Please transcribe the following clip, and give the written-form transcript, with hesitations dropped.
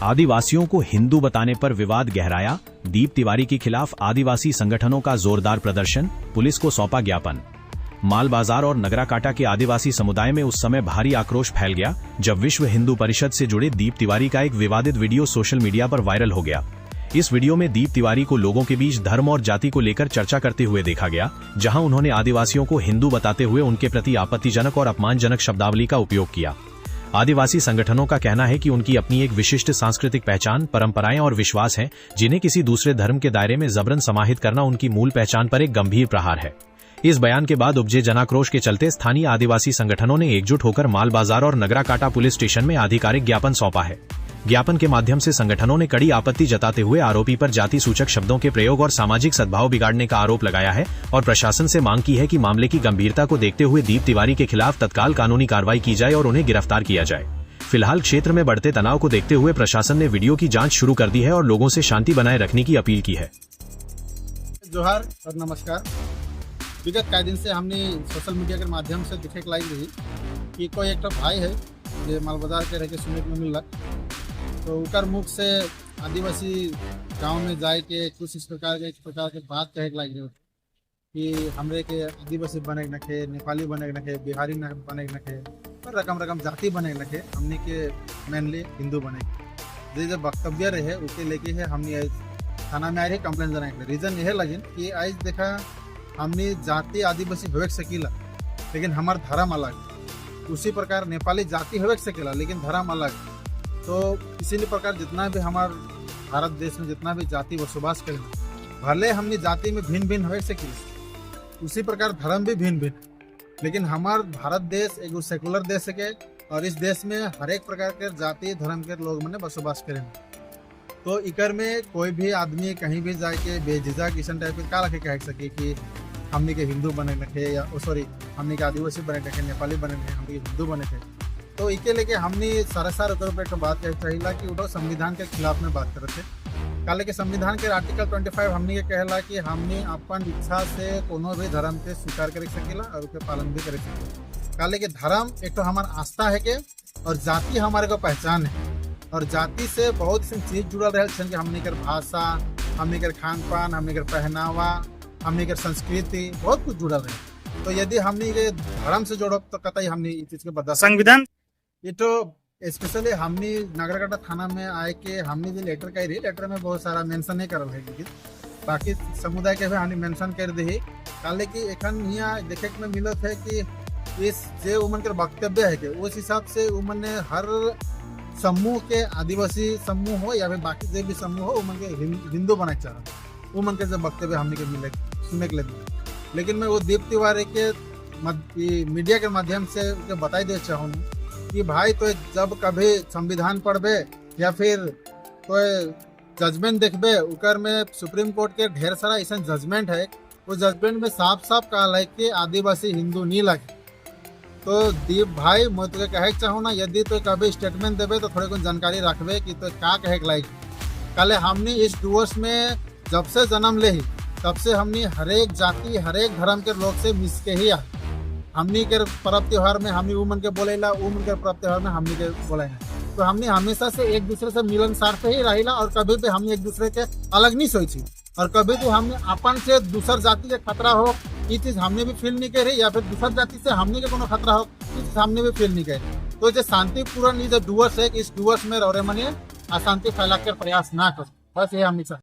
आदिवासियों को हिंदू बताने पर विवाद गहराया, दीप तिवारी के खिलाफ आदिवासी संगठनों का जोरदार प्रदर्शन, पुलिस को सौंपा ज्ञापन। माल बाजार और नगराकाटा के आदिवासी समुदाय में उस समय भारी आक्रोश फैल गया जब विश्व हिंदू परिषद से जुड़े दीप तिवारी का एक विवादित वीडियो सोशल मीडिया पर वायरल हो गया। इस वीडियो में दीप तिवारी को लोगों के बीच धर्म और जाति को लेकर चर्चा करते हुए देखा गया, जहां उन्होंने आदिवासियों को हिंदू बताते हुए उनके प्रति आपत्तिजनक और अपमानजनक शब्दावली का उपयोग किया। आदिवासी संगठनों का कहना है कि उनकी अपनी एक विशिष्ट सांस्कृतिक पहचान, परंपराएं और विश्वास हैं, जिन्हें किसी दूसरे धर्म के दायरे में जबरन समाहित करना उनकी मूल पहचान पर एक गंभीर प्रहार है। इस बयान के बाद उपजे जनाक्रोश के चलते स्थानीय आदिवासी संगठनों ने एकजुट होकर माल बाजार और नगराकाटा पुलिस स्टेशन में आधिकारिक ज्ञापन सौंपा है। ज्ञापन के माध्यम से संगठनों ने कड़ी आपत्ति जताते हुए आरोपी पर जाति सूचक शब्दों के प्रयोग और सामाजिक सद्भाव बिगाड़ने का आरोप लगाया है और प्रशासन से मांग की है कि मामले की गंभीरता को देखते हुए दीप तिवारी के खिलाफ तत्काल कानूनी कार्रवाई की जाए और उन्हें गिरफ्तार किया जाए। फिलहाल क्षेत्र में बढ़ते तनाव को देखते हुए प्रशासन ने वीडियो की जांच शुरू कर दी है और लोगों से शांति बनाए रखने की अपील की है। जोहार और नमस्कार। विगत कई दिन से हमने सोशल मीडिया के माध्यम से दिखे लाई रही कि कोई एक भाई है जो माल बाजार के रह के सुनने को मिल रहा, तो उकर मुख से आदिवासी गांव में जाए के कुछ इस प्रकार के बात कहे लाई रही कि हमरे के आदिवासी बने नखे, नेपाली बने नखे, बिहारी बने नखे, और रकम जाति बने नखे, हमने के मेनली हिंदू बने। जो वक्तव्य रहे उसके लेके है हमने थाना में आए कंप्लेन जनाए। रीजन यह लगे कि आज देखा हमने जाति आदिवासी हो सकीला लेकिन हमार धर्म अलग, उसी प्रकार नेपाली जाति हो सकेला लेकिन धर्म अलग। तो किसी भी प्रकार जितना भी हमार भारत देश में जितना भी जाति बसवास करें, भले हमने जाति में भिन्न भिन्न हो सके, उसी प्रकार धर्म भी भिन्न भिन्न, लेकिन हमार भारत देश एक सेकुलर देश है और इस देश में हर एक प्रकार के जाति धर्म के लोग मैंने बसवास करें। तो इकर में कोई भी आदमी कहीं भी जाके बेझिझक इस टाइप के का कह सके कि हमने के हिंदू बने रखे या हमने के आदिवासी बने रखे, नेपाली बने रखे, हमने के हिंदू बने थे। तो इके लेके हमने सारा ऊपर बात कह चाहिए कि वो संविधान के खिलाफ में बात करते काले के संविधान के आर्टिकल 25 हमने ये कहला कि हमने अपन इच्छा से कोनो भी धर्म के स्वीकार कर सकेला और उसके पालन भी कर सकेला। काले के धर्म एक तो हमारा आस्था है के और जाति हमारे को पहचान है, और जाति से बहुत सी चीज जुड़ल रहे कि हमने कर भाषा, हमने कर खान पान, हमने कर पहनावा, हमने कर संस्कृति, बहुत कुछ जुड़ल रहे। तो यदि हमने ये धर्म से जोड़ो तो कतई हमने इस चीज के बदल संविधान ये तो स्पेशली हमने नगरकाटा थाना में आए के हमने जो लेटर कही रही, लेटर में बहुत सारा मेंशन नहीं करल है, लेकिन बाकी समुदाय के भी हमने मेंशन कर दी। काले की एखन यहाँ देखे में मिलत है कि इस जो उमन के वक्तव्य है कि उस हिसाब से उमन ने हर समूह के आदिवासी समूह हो या फिर बाकी जो भी समूह हो उमन के हिंदू बना चाह उमन के जब वक्तव्य हमने के मिले सुनने के लिए। लेकिन मैं वो दीप तिवारी के मीडिया के माध्यम से बताई दे चाहूँ कि भाई तो जब कभी संविधान पढ़बे या फिर कोई जजमेंट देखबे उकर में सुप्रीम कोर्ट के ढेर सारा ऐसा जजमेंट है, उस जजमेंट में साफ साफ कहा है कि आदिवासी हिंदू नहीं लगे। तो दीप भाई मैं तुझे कहे चाहूँ ना, यदि तो कभी स्टेटमेंट देवे तो थोड़ी कुछ जानकारी रखबे कि तो क्या कहे लाइक। कल हमने इस दिवस में जब से जन्म ले ही तब से हमने हरेक जाति हरेक धर्म के लोग से मिस के ही हमनी के पर्व त्योहार में हमनी उमन के बोलेला, उमन के पर्व त्योहार में हमनी के बोलेला। तो हमने हमेशा से एक दूसरे से मिलनसार से ही रहिला और कभी भी हम एक दूसरे के अलग नहीं सोची, और कभी भी हमने अपन से दूसर जाति के खतरा हो ये चीज हमने भी फील नहीं करी, या फिर दूसर जाति से हमने के कोनो खतरा हो ये चीज हमने भी फील नहीं करी। तो जो शांतिपूर्ण जो दिवस है इस दिवस में रौरे मनिए अशांति फैला कर प्रयास ना कर, बस ये हमेशा